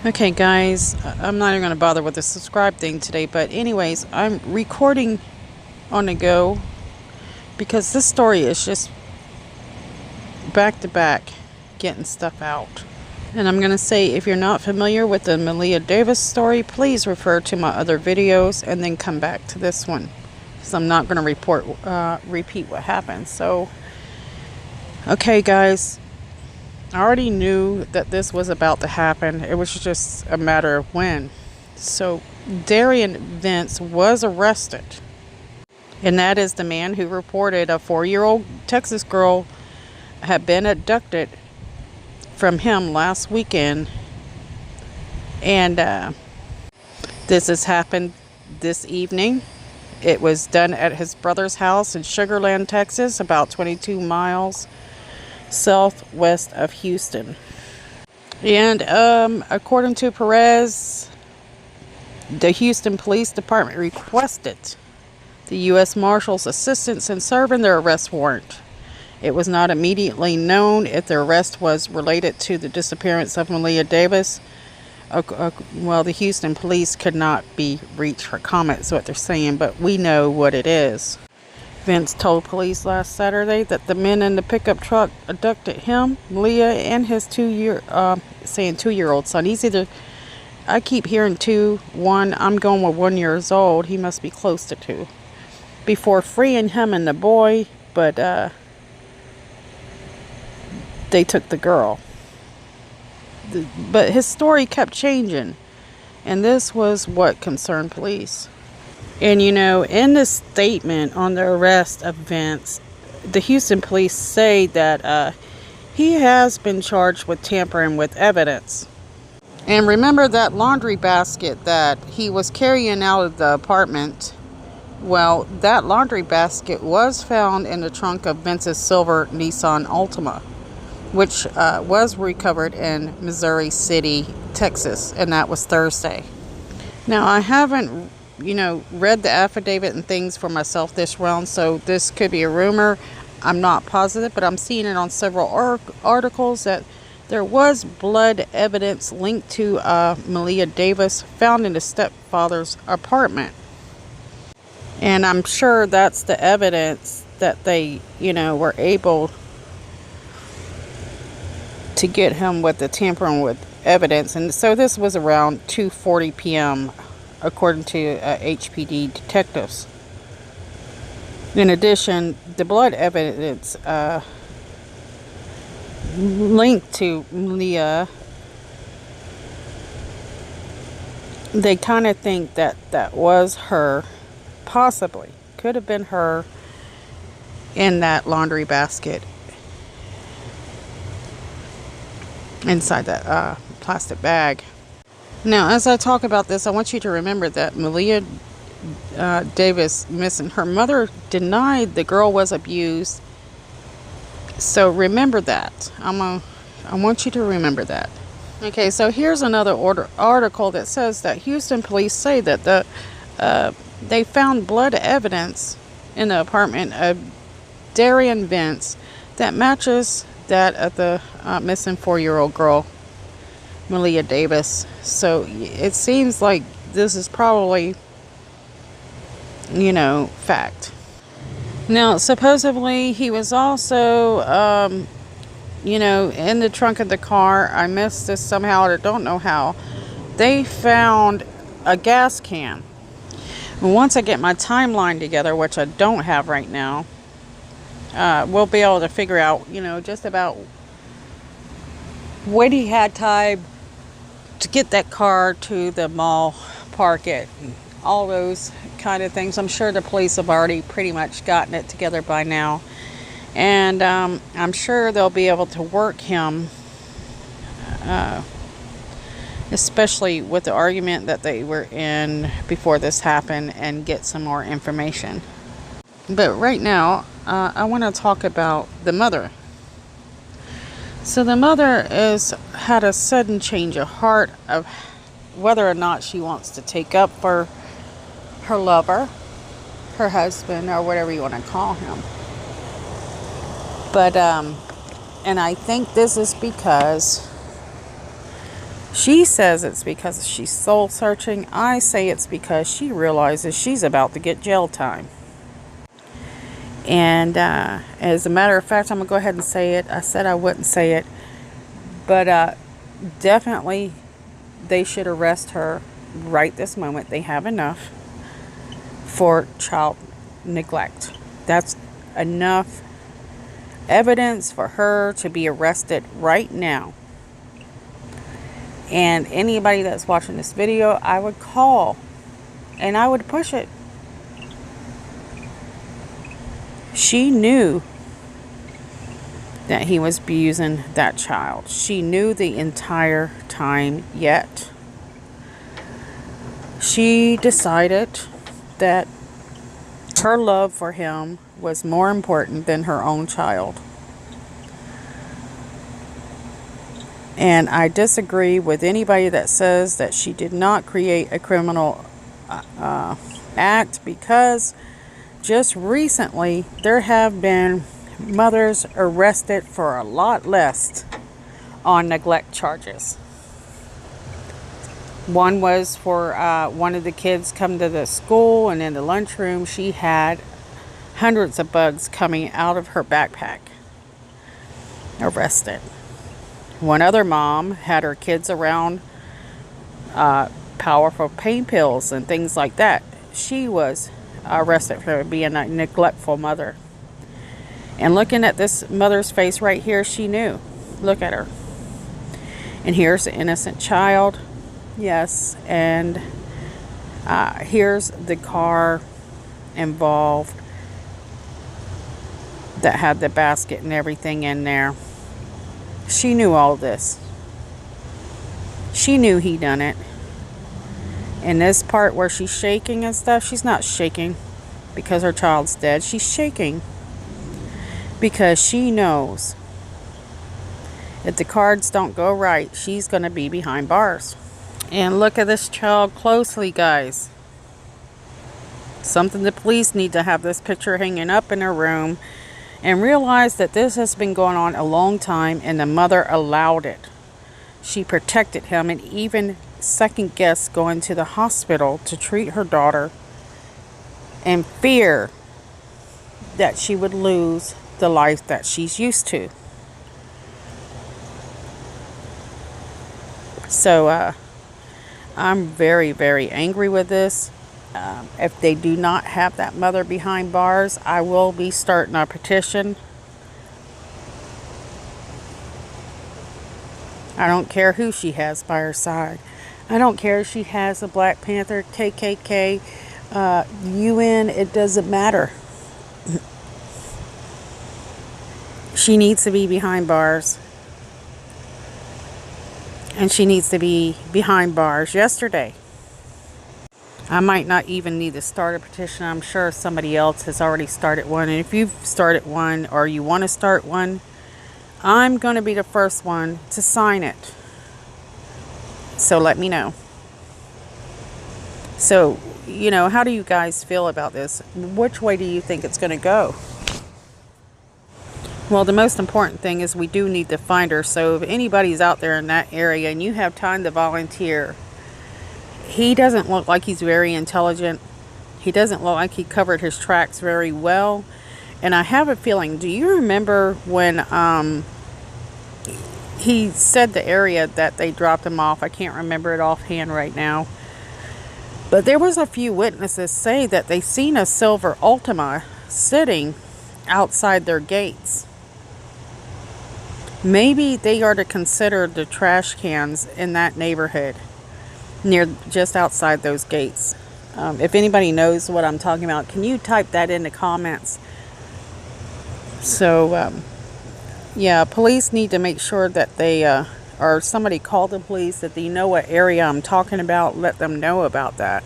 Okay guys, I'm not even going to bother with the subscribe thing today, but anyways, I'm recording on the go because this story is just back to back getting stuff out. And I'm going to say, if you're not familiar with the Maleah Davis story, please refer to my other videos and then come back to this one, because I'm not going to repeat what happened. So, okay guys, I already knew that this was about to happen. It was just a matter of when. So Darien Vince was arrested. And that is the man who reported a 4-year-old Texas girl had been abducted from him last weekend. And this has happened this evening. It was done at his brother's house in Sugar Land, Texas, about 22 miles southwest of Houston. And according to Perez, the Houston Police Department requested the U.S. Marshal's assistance in serving their arrest warrant. It was not immediately known if the arrest was related to the disappearance of Maleah Davis. Well, the Houston police could not be reached for comment, is what they're saying, but we know what it is. Vince told police last Saturday that the men in the pickup truck abducted him, Maleah, and his 2-year-old son. He's either, I keep hearing 2, 1. I'm going with 1 year old. He must be close to 2. Before freeing him and the boy, but they took the girl. But his story kept changing, and this was what concerned police. And you know, in this statement on the arrest of Vince, the Houston police say that he has been charged with tampering with evidence. And remember that laundry basket that he was carrying out of the apartment? Well, that laundry basket was found in the trunk of Vince's silver Nissan Altima, which was recovered in Missouri City, Texas, and that was Thursday. Now, I haven't read the affidavit and things for myself this round, so this could be a rumor. I'm not positive, but I'm seeing it on several articles that there was blood evidence linked to Maleah Davis found in the stepfather's apartment. And I'm sure that's the evidence that they, were able to get him with the tampering with evidence. And so this was around 2:40 p.m. according to HPD detectives. In addition, the blood evidence linked to Maleah, they kind of think that that was her, possibly, could have been her in that laundry basket inside that plastic bag. Now, as I talk about this, I want you to remember that Maleah Davis missing. Her mother denied the girl was abused. So remember that. I want you to remember that. Okay, so here's another article that says that Houston police say that they found blood evidence in the apartment of Darien Vince that matches that of the missing 4-year-old girl, Maleah Davis. So it seems like this is probably, fact. Now, supposedly he was also, in the trunk of the car. I missed this somehow. I don't know how. They found a gas can. And once I get my timeline together, which I don't have right now, we'll be able to figure out, just about when he had time to get that car to the mall, park it, and all those kind of things. I'm sure the police have already pretty much gotten it together by now. And I'm sure they'll be able to work him, especially with the argument that they were in before this happened, and get some more information. But right now, I want to talk about the mother. So the mother had a sudden change of heart of whether or not she wants to take up for her lover, her husband, or whatever you want to call him. But, and I think this is because She says it's because she's soul searching. I say it's because she realizes she's about to get jail time. And as a matter of fact, I'm going to go ahead and say it. I said I wouldn't say it. But definitely they should arrest her right this moment. They have enough for child neglect. That's enough evidence for her to be arrested right now. And anybody that's watching this video, I would call and I would push it. She knew that he was abusing that child. She knew the entire time, yet she decided that her love for him was more important than her own child. And I disagree with anybody that says that she did not create a criminal act, because just recently there have been mothers arrested for a lot less on neglect charges. One was for one of the kids come to the school, and in the lunchroom she had hundreds of bugs coming out of her backpack. Arrested. One other mom had her kids around powerful pain pills and things like that. She was arrested for being a neglectful mother. And looking at this mother's face right here, she knew. Look at her. And here's the innocent child. Yes. And here's the car involved that had the basket and everything in there. She knew all this. She knew he done it. And this part where she's shaking and stuff, she's not shaking because her child's dead. She's shaking because she knows if the cards don't go right, she's going to be behind bars. And look at this child closely, guys. Something the police need to have this picture hanging up in their room and realize that this has been going on a long time, and the mother allowed it. She protected him and even second guessed going to the hospital to treat her daughter in fear that she would lose the life that she's used to. So I'm very, very angry with this. If they do not have that mother behind bars, I will be starting a petition. I don't care who she has by her side. I don't care if she has a Black Panther, KKK, UN, it doesn't matter. She needs to be behind bars. And she needs to be behind bars yesterday. I might not even need to start a petition. I'm sure somebody else has already started one. And if you've started one or you want to start one, I'm going to be the first one to sign it. So let me know. So, you know, how do you guys feel about this? Which way do you think it's going to go? Well, the most important thing is we do need to find her. So if anybody's out there in that area and you have time to volunteer, he doesn't look like he's very intelligent. He doesn't look like he covered his tracks very well. And I have a feeling, do you remember when he said the area that they dropped him off? I can't remember it offhand right now. But there was a few witnesses say that they seen a silver Altima sitting outside their gates. Maybe they are to consider the trash cans in that neighborhood, near just outside those gates. If anybody knows what I'm talking about, can you type that in the comments? So yeah, police need to make sure that they or somebody call the police, that they know what area I'm talking about. Let them know about that.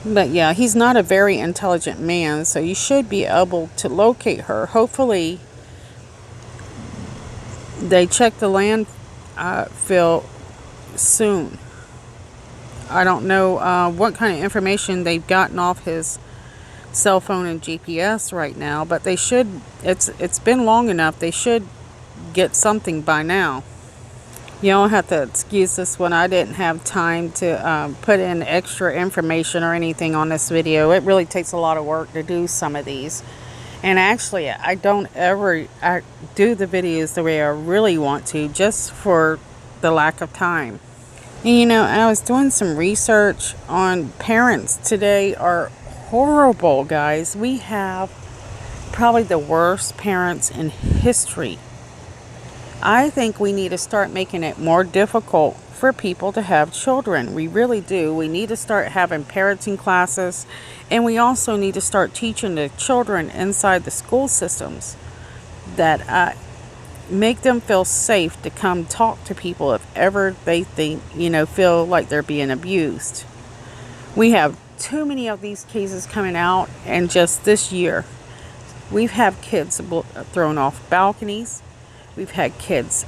But yeah, he's not a very intelligent man, so you should be able to locate her. Hopefully they check the landfill soon. I don't know what kind of information they've gotten off his cell phone and GPS right now, but they should. It's been long enough. They should get something by now. You don't have to excuse this one. I didn't have time to put in extra information or anything on this video. It really takes a lot of work to do some of these. And actually, I don't ever do the videos the way I really want to, just for the lack of time. And you know, I was doing some research on parents today are horrible, guys. We have probably the worst parents in history. I think we need to start making it more difficult for people to have children. We really do. We need to start having parenting classes, and we also need to start teaching the children inside the school systems that make them feel safe to come talk to people if ever they think, feel like they're being abused. We have too many of these cases coming out, and just this year, we've had kids thrown off balconies. We've had kids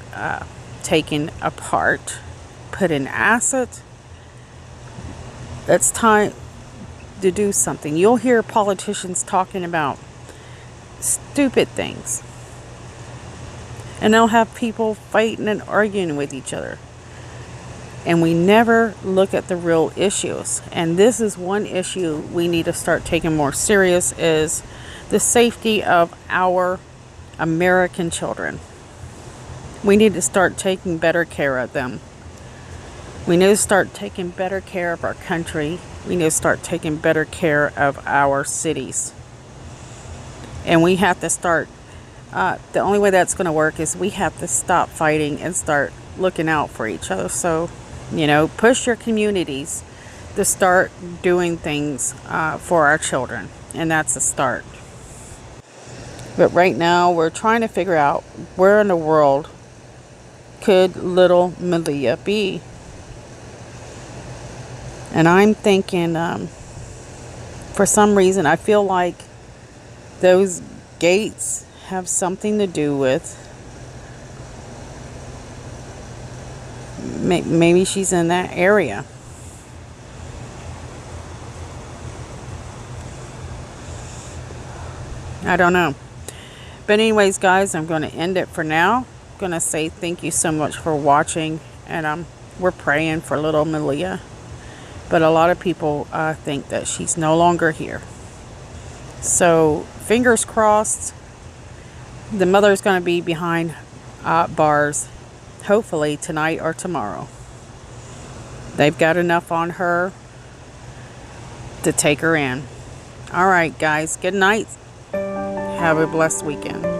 taken apart, put in acid. It's time to do something. You'll hear politicians talking about stupid things. And they'll have people fighting and arguing with each other. And we never look at the real issues. And this is one issue we need to start taking more serious, is the safety of our American children. We need to start taking better care of them. We need to start taking better care of our country. We need to start taking better care of our cities. And we have to start, the only way that's going to work is we have to stop fighting and start looking out for each other. So, push your communities to start doing things for our children. And that's a start. But right now, we're trying to figure out where in the world could little Maleah be. And I'm thinking, for some reason, I feel like those gates have something to do with, maybe she's in that area. I don't know. But anyways, guys, I'm going to end it for now. I'm going to say thank you so much for watching. And we're praying for little Maleah. But a lot of people think that she's no longer here. So, fingers crossed. The mother's going to be behind bars, hopefully tonight or tomorrow. They've got enough on her to take her in. All right, guys. Good night. Have a blessed weekend.